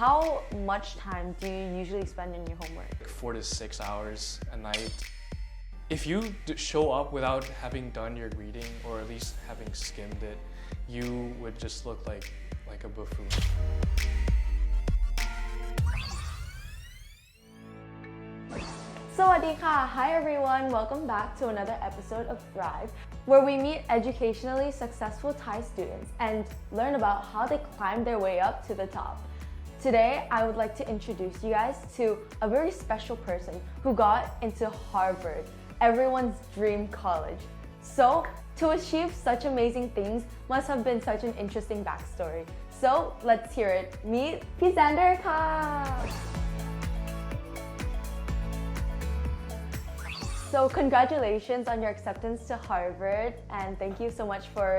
How much time do you usually spend in your homework? 4 to 6 hours a night. If you show up without having done your reading or at least having skimmed it, you would just look like a buffoon. Sawadika! Hi everyone! Welcome back to another episode of Thrive, where we meet educationally successful Thai students and learn about how they climb their way up to the top. Today, I would like to introduce you guys to a very special person who got into Harvard, everyone's dream college. So, to achieve such amazing things must have been such an interesting backstory. So, let's hear it. Meet P.แซนเดอรค่ะ So congratulations on your acceptance to Harvard, and thank you so much for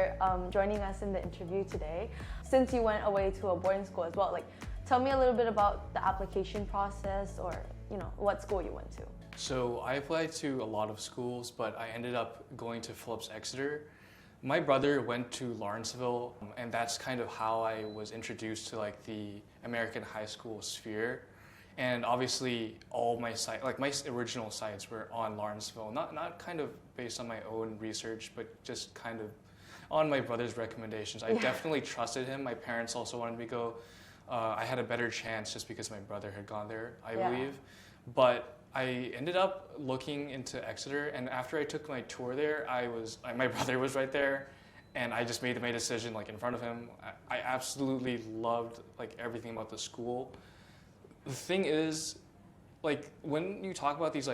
joining us in the interview today. Since you went away to a boarding school as well, tell me a little bit about the application process, or what school you went to. So I applied to a lot of schools, but I ended up going to Phillips Exeter. My brother went to Lawrenceville, and that's kind of how I was introduced to the American high school sphere. And obviously, all my my original sites were on Lawrenceville, not kind of based on my own research, but just kind of on my brother's recommendations. I definitely trusted him. My parents also wanted me to go. I had a better chance just because my brother had gone there, I believe. But I ended up looking into Exeter, and after I took my tour there, my brother was right there, and I just made my decision in front of him. I absolutely loved everything about the school. The thing is, when you talk about these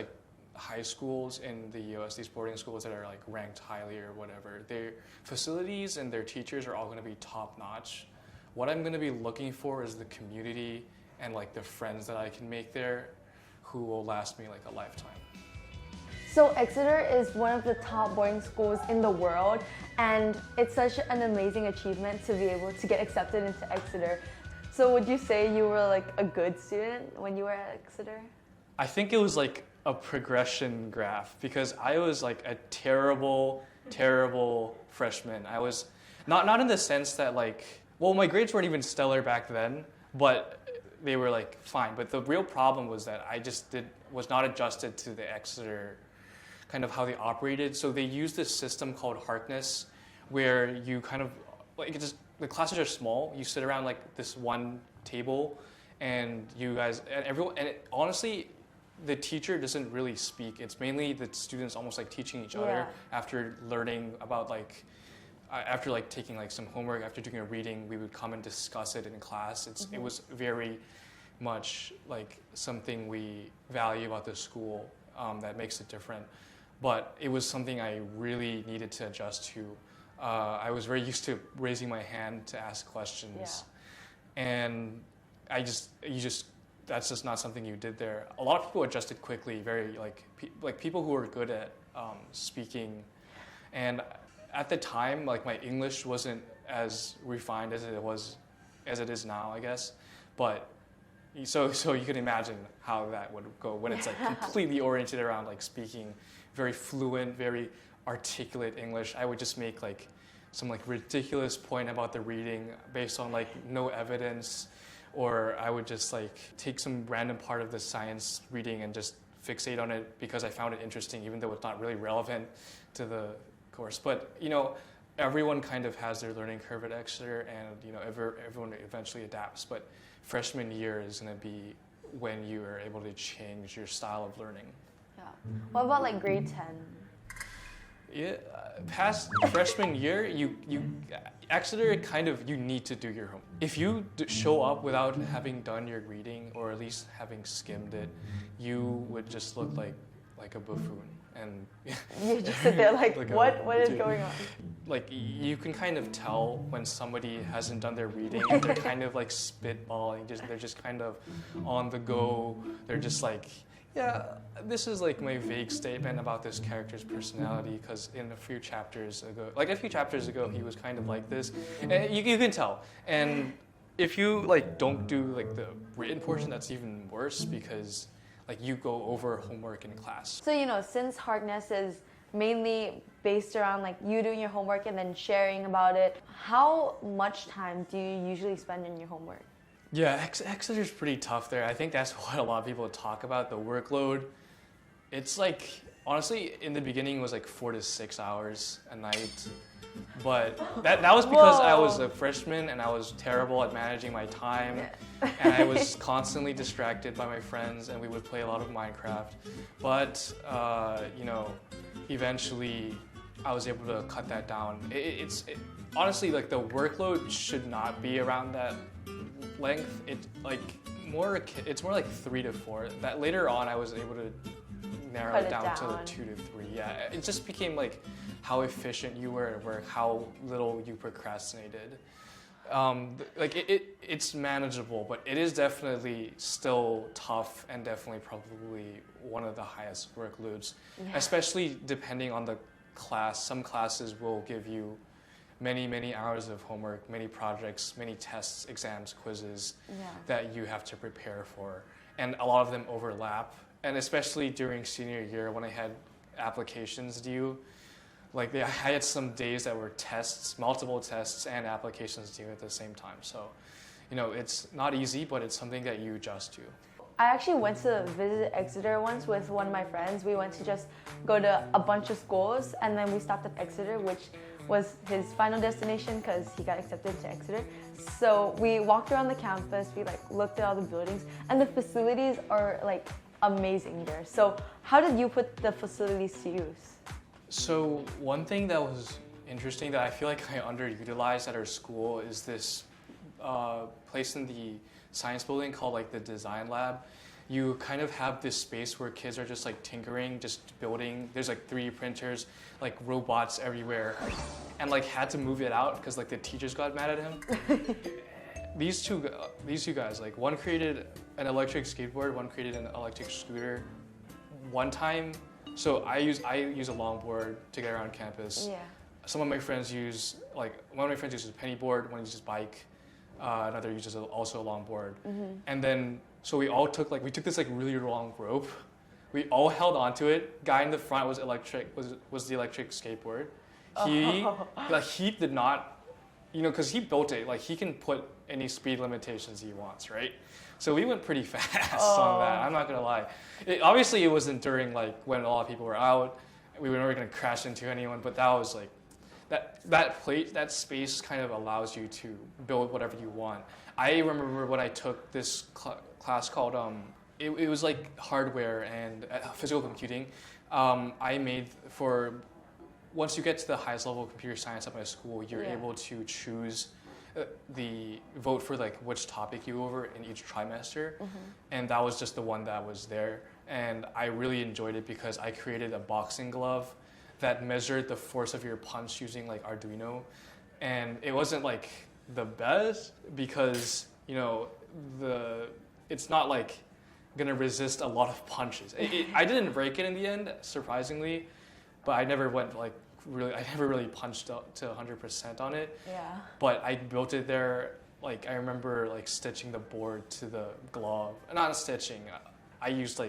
high schools in the US, these boarding schools that are ranked highly or whatever, their facilities and their teachers are all going to be top notch. What I'm going to be looking for is the community and the friends that I can make there who will last me a lifetime. So Exeter is one of the top boarding schools in the world, and it's such an amazing achievement to be able to get accepted into Exeter. So would you say you were a good student when you were at Exeter? I think it was a progression graph, because I was a terrible freshman. I was not in the sense that my grades weren't even stellar back then, but they were fine. But the real problem was that I just was not adjusted to the Exeter kind of how they operated. So they used this system called Harkness, where you kind of the classes are small. You sit around this one table, and you guys and everyone. And honestly, the teacher doesn't really speak. It's mainly the students almost teaching each other after learning about after taking some homework, after doing a reading, we would come and discuss it in class. It was very much something we value about the school that makes it different. But it was something I really needed to adjust to. I was very used to raising my hand to ask questions, and that's just not something you did there. A lot of people adjusted quickly, very people who were good at speaking, and at the time my English wasn't as refined as it is now, I guess. But so you can imagine how that would go when it's completely oriented around speaking very fluent, very articulate English. I would just make some ridiculous point about the reading based on no evidence, or I would just take some random part of the science reading and just fixate on it because I found it interesting, even though it's not really relevant to the course. But everyone kind of has their learning curve at Exeter, and everyone eventually adapts. But freshman year is going to be when you are able to change your style of learning. Yeah. What about grade 10? Yeah, past freshman year, Exeter you need to do your homework. If you show up without having done your reading or at least having skimmed it, you would just look like a buffoon. And you just sit there what is going on? You can kind of tell when somebody hasn't done their reading, and they're kind of spitballing. They're just kind of on the go. They're just yeah, this is my vague statement about this character's personality, because in a few chapters ago, he was kind of like this. And you can tell. And if you don't do the written portion, that's even worse, because you go over homework in class. So since Harkness is mainly based around you doing your homework and then sharing about it, how much time do you usually spend in your homework? Yeah, Exeter's pretty tough there. I think that's what a lot of people talk about, the workload. It's like, honestly, in the beginning it was like 4 to 6 hours a night. But that was because I was a freshman and I was terrible at managing my time. And I was constantly distracted by my friends and we would play a lot of Minecraft. But, eventually I was able to cut that down. Honestly, like the workload should not be around that length. It's more like 3 to 4. That later on I was able to narrow it down to 2 to 3. Yeah, it just became like how efficient you were at work, how little you procrastinated. It's manageable, but it is definitely still tough and definitely probably one of the highest workloads, especially depending on the class. Some classes will give you many hours of homework, many projects, many tests, exams, quizzes that you have to prepare for. And a lot of them overlap. And especially during senior year when I had applications due, I had some days that were tests, multiple tests and applications due at the same time. So, it's not easy, but it's something that you adjust to. I actually went to visit Exeter once with one of my friends. We went to just go to a bunch of schools and then we stopped at Exeter, which was his final destination because he got accepted to Exeter. So we walked around the campus, we looked at all the buildings, and the facilities are amazing there. So how did you put the facilities to use? So one thing that was interesting that I feel like I underutilized at our school is this place in the science building called the design lab. You kind of have this space where kids are just tinkering, just building. There's 3D printers, robots everywhere, and had to move it out because the teachers got mad at him. These two guys, one created an electric skateboard, one created an electric scooter. One time, so I use a longboard to get around campus. Yeah. Some of my friends use one of my friends uses a penny board, one uses bike, another uses also a longboard. And then so we all took we took this really long rope. We all held onto it. Guy in the front was the electric skateboard. He did not, because he built it. He can put any speed limitations he wants, right? So we went pretty fast on that. I'm not gonna lie. Obviously, it wasn't during when a lot of people were out. We were never gonna crash into anyone, but that was that space kind of allows you to build whatever you want. I remember when I took this class called it was hardware and physical computing. I made for once you get to the highest level of computer science at my school, you're able to choose the vote for which topic you go over in each trimester, and that was just the one that was there. And I really enjoyed it because I created a boxing glove that measured the force of your punch using Arduino, and it wasn't the best because it's not gonna resist a lot of punches. I didn't break it in the end, surprisingly, but I never went I never really punched up to 100% on it. Yeah. But I built it there. I remember stitching the board to the glove. Not stitching. I used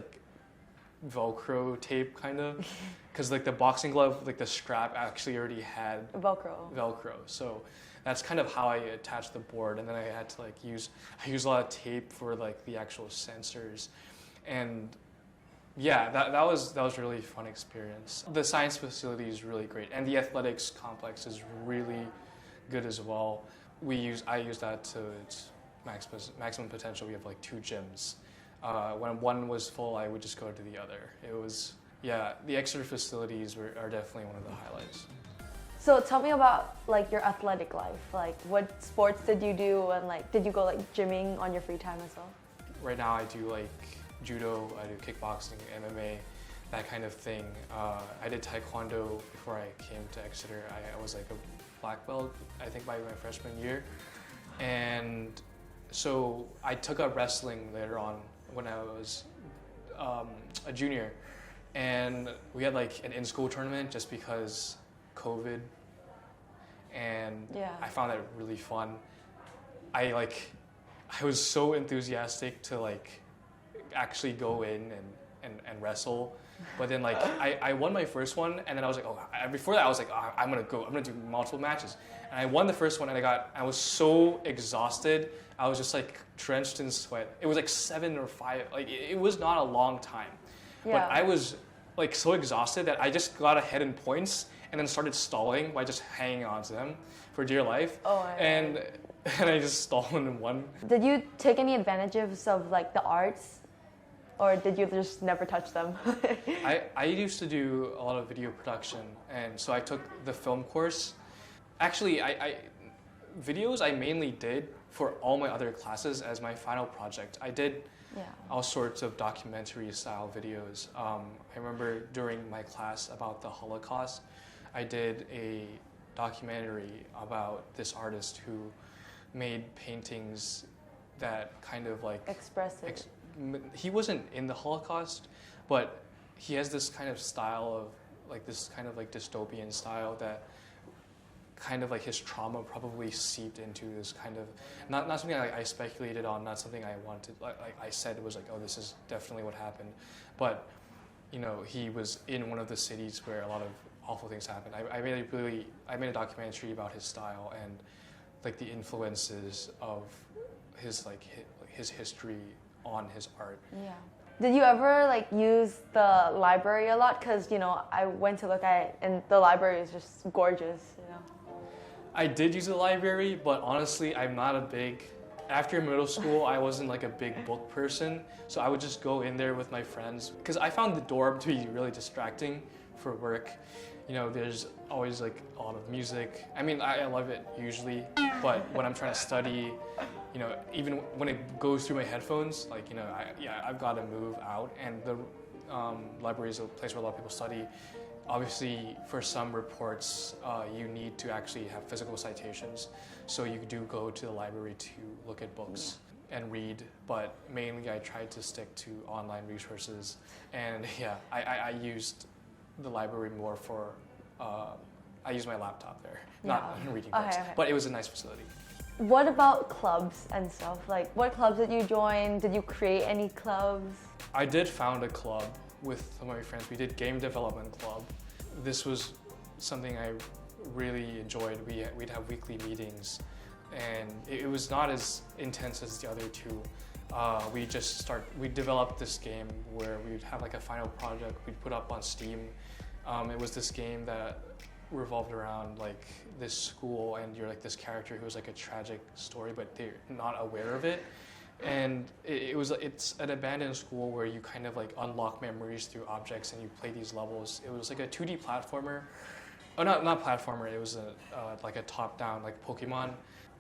Velcro tape kind of, because the boxing glove, the strap actually already had Velcro. So that's kind of how I attached the board. And then I had to use a lot of tape for the actual sensors, and yeah, that was a really fun experience. The science facility is really great, and the athletics complex is really good as well. I use that to its maximum potential. We have 2 gyms. When one was full, I would just go to the other. The Exeter facilities are definitely one of the highlights. So tell me about your athletic life. What sports did you do, and did you go gymming on your free time as well? Right now I do judo, I do kickboxing, MMA, that kind of thing. I did taekwondo before I came to Exeter. I was a black belt, I think, by my freshman year. And so I took up wrestling later on when I was a junior. And we had an in-school tournament just because COVID. And I found that really fun. I was so enthusiastic to actually go in and wrestle. But then like I won my first one, and then I was like, before that I was like, I'm gonna do multiple matches, and I won the first one, and I was so exhausted. I was just like drenched in sweat. It was like 7 or 5, like it was not a long time, but I was like so exhausted that I just got ahead in points and then started stalling by just hanging on to them for dear life. And I just stalled and won. Did you take any advantages of like the arts, or did you just never touch them? I used to do a lot of video production, and so I took the film course. Actually, videos I mainly did for all my other classes as my final project. I did all sorts of documentary style videos. I remember during my class about the Holocaust, I did a documentary about this artist who made paintings that kind of like expressive. He wasn't in the Holocaust, but he has this kind of style of like this kind of like dystopian style that kind of like his trauma probably seeped into this kind of not something I speculated on, not something I wanted. Like I said, it was like, oh, this is definitely what happened, but you know, he was in one of the cities where a lot of awful things happened. I made a documentary about his style and like the influences of his like his history on his art. Yeah. Did you ever like use the library a lot? Because you know, I went to look at it, and the library is just gorgeous. You know. I did use the library, but honestly, I'm not a big. After middle school, I wasn't like a big book person, so I would just go in there with my friends because I found the dorm to be really distracting for work. You know, there's always like a lot of music. I mean, I love it usually, but when I'm trying to study, you know, even when it goes through my headphones, like, you know, I've got to move out, and the library is a place where a lot of people study. Obviously, for some reports, you need to actually have physical citations, so you do go to the library to look at books and read, but mainly I tried to stick to online resources, and I used the library more for, I used my laptop there, not reading books, but it was a nice facility. What about clubs and stuff? Like, what clubs did you join? Did you create any clubs? I did found a club with some of my friends. We did game development club. This was something I really enjoyed. We'd have weekly meetings, and it was not as intense as the other two. We developed this game where we'd have like a final project we'd put up on Steam. It was this game that revolved around like this school, and you're like this character who was like a tragic story, but they're not aware of it. And it's an abandoned school where you kind of like unlock memories through objects and you play these levels. It was like a 2D platformer. Oh, not platformer, it was like a top-down, like Pokemon.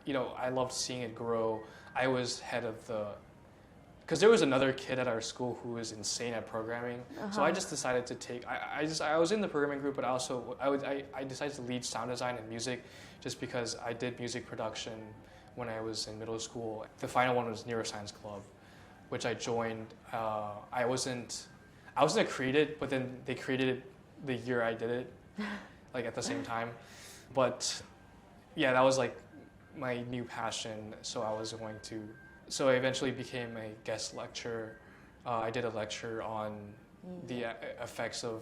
You know, I loved seeing it grow. I was head of because there was another kid at our school who was insane at programming. So I just decided to take, I was in the programming group, but I decided to lead sound design and music just because I did music production when I was in middle school. The final one was Neuroscience Club, which I joined. I wasn't created, but then they created it the year I did it, like at the same time. But yeah, that was like my new passion. So I eventually became a guest lecturer. I did a lecture on the effects of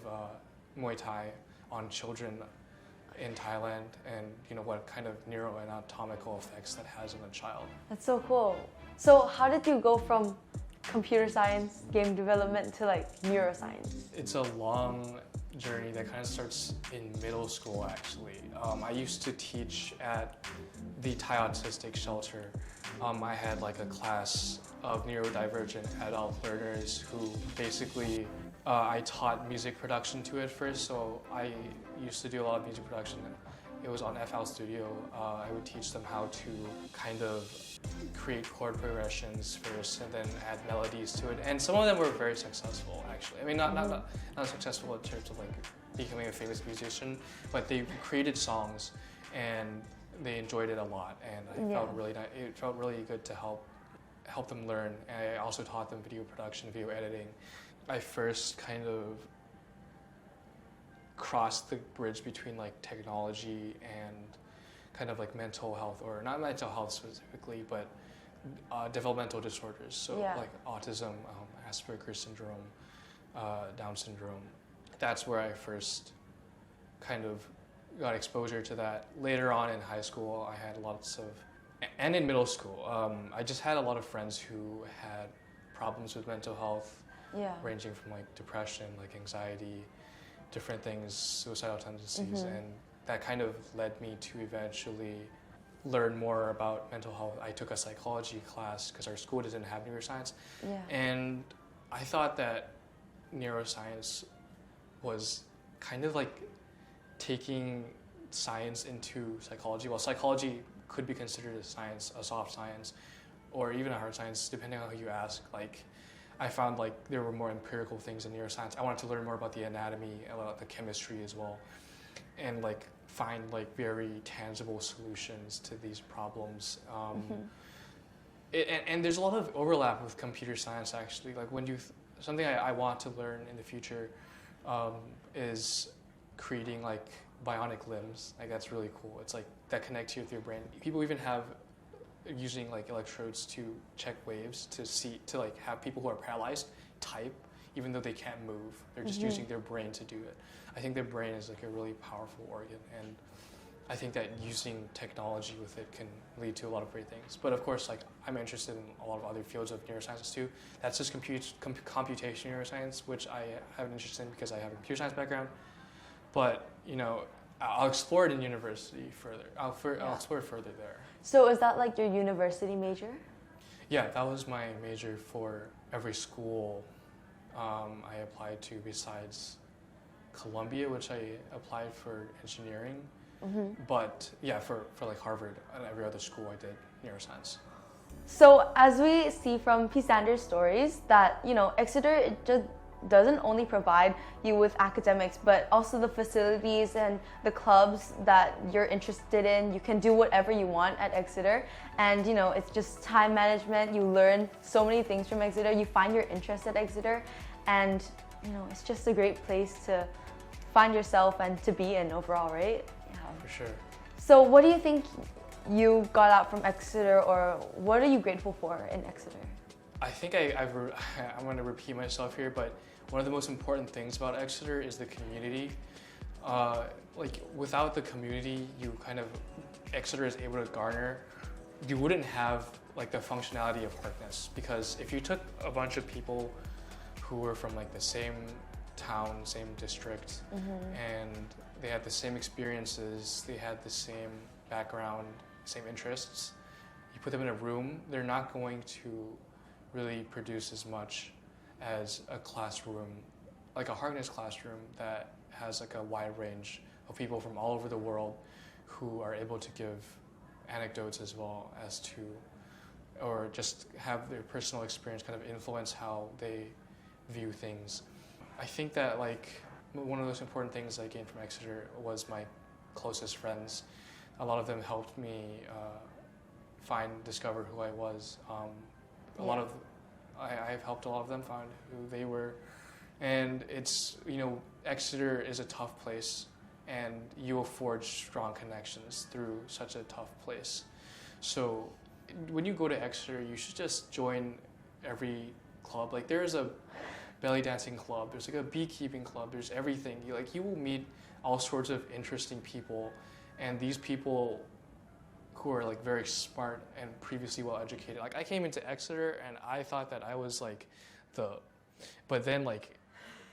Muay Thai on children in Thailand, and you know what kind of neuroanatomical effects that has on a child. That's so cool. So how did you go from computer science, game development to like neuroscience? It's a long journey that kind of starts in middle school actually. I used to teach at the Thai Autistic Shelter. I had like a class of neurodivergent adult learners who basically I taught music production to at first, so I used to do a lot of music production. It was on FL Studio. I would teach them how to kind of create chord progressions first and then add melodies to it. And some of them were very successful actually. I mean, not successful in terms of like becoming a famous musician, but they created songs and they enjoyed it a lot, and it felt really good to help them learn. And I also taught them video production, video editing. I first kind of crossed the bridge between like technology and kind of like mental health, or not mental health specifically, but developmental disorders. So like autism, Asperger's syndrome, Down syndrome. That's where I first kind of got exposure to that. Later on in high school, I had lots of, and in middle school, I just had a lot of friends who had problems with mental health, ranging from like depression, like anxiety, different things, suicidal tendencies, and that kind of led me to eventually learn more about mental health. I took a psychology class because our school didn't have neuroscience, and I thought that neuroscience was kind of like taking science into psychology. Well, psychology could be considered a science, a soft science, or even a hard science, depending on who you ask. Like, I found like there were more empirical things in neuroscience. I wanted to learn more about the anatomy, about the chemistry as well, and like find like very tangible solutions to these problems. And there's a lot of overlap with computer science actually. Like when you, something I want to learn in the future is creating like bionic limbs. Like that's really cool. It's like that connects you with your brain. People even have using like electrodes to check waves to see, to like have people who are paralyzed type even though they can't move. They're just using their brain to do it. I think their brain is like a really powerful organ, and I think that using technology with it can lead to a lot of great things. But of course, like I'm interested in a lot of other fields of neurosciences too. That's just computational neuroscience, which I have an interest in because I have a computer science background. But you know, I'll explore it in university further. I'll explore it further there. So is that like your university major? Yeah, that was my major for every school I applied to besides Columbia, which I applied for engineering. But yeah, for like Harvard and every other school I did neuroscience. So as we see from P. Sanders' stories that, you know, Exeter, it just doesn't only provide you with academics, but also the facilities and the clubs that you're interested in. You can do whatever you want at Exeter. And, you know, it's just time management. You learn so many things from Exeter. You find your interest at Exeter. And, you know, it's just a great place to find yourself and to be in overall, right? Yeah. For sure. So what do you think you got out from Exeter, or what are you grateful for in Exeter? I think I'm going to repeat myself here, but one of the most important things about Exeter is the community. Like without the community, Exeter is able to garner, you wouldn't have like the functionality of Harkness, because if you took a bunch of people who were from like the same town, same district, and they had the same experiences, they had the same background, same interests, you put them in a room, they're not going to really produce as much as a classroom, like a Harkness classroom that has like a wide range of people from all over the world who are able to give anecdotes as well as to, or just have their personal experience kind of influence how they view things. I think that like one of the most important things I gained from Exeter was my closest friends. A lot of them helped me discover who I was. I've helped a lot of them find who they were, and it's, you know, Exeter is a tough place, and you will forge strong connections through such a tough place. So when you go to Exeter, you should just join every club. Like there's a belly dancing club, there's like a beekeeping club, there's everything. You will meet all sorts of interesting people, and these people who are like very smart and previously well educated. Like I came into Exeter and I thought that I was like but then like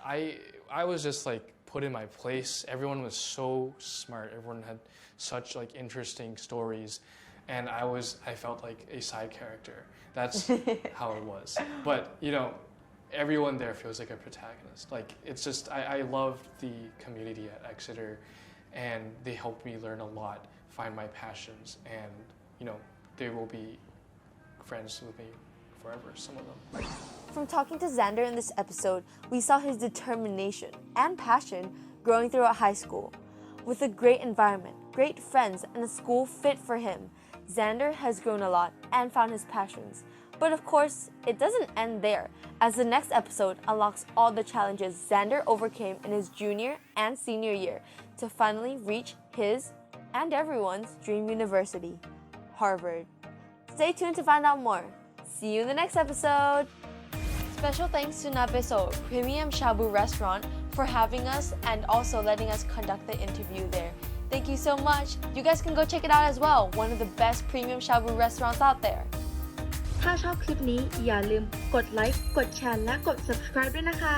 I was just like put in my place. Everyone was so smart. Everyone had such like interesting stories, and I felt like a side character. That's how it was. But you know, everyone there feels like a protagonist. Like it's just I loved the community at Exeter, and they helped me learn a lot, find my passions, and you know, they will be friends with me forever, some of them. From talking to Xander in this episode, we saw his determination and passion growing throughout high school. With a great environment, great friends, and a school fit for him, Xander has grown a lot and found his passions. But of course, it doesn't end there, as the next episode unlocks all the challenges Xander overcame in his junior and senior year to finally reach his and everyone's dream university, Harvard. Stay tuned to find out more. See you in the next episode. Special thanks to Nabeso Premium Shabu Restaurant for having us and also letting us conduct the interview there. Thank you so much. You guys can go check it out as well. One of the best premium shabu restaurants out there. ถ้าชอบคลิปนี้อย่าลืมกดไลค์กดแชร์และกด subscribe ด้วยนะคะ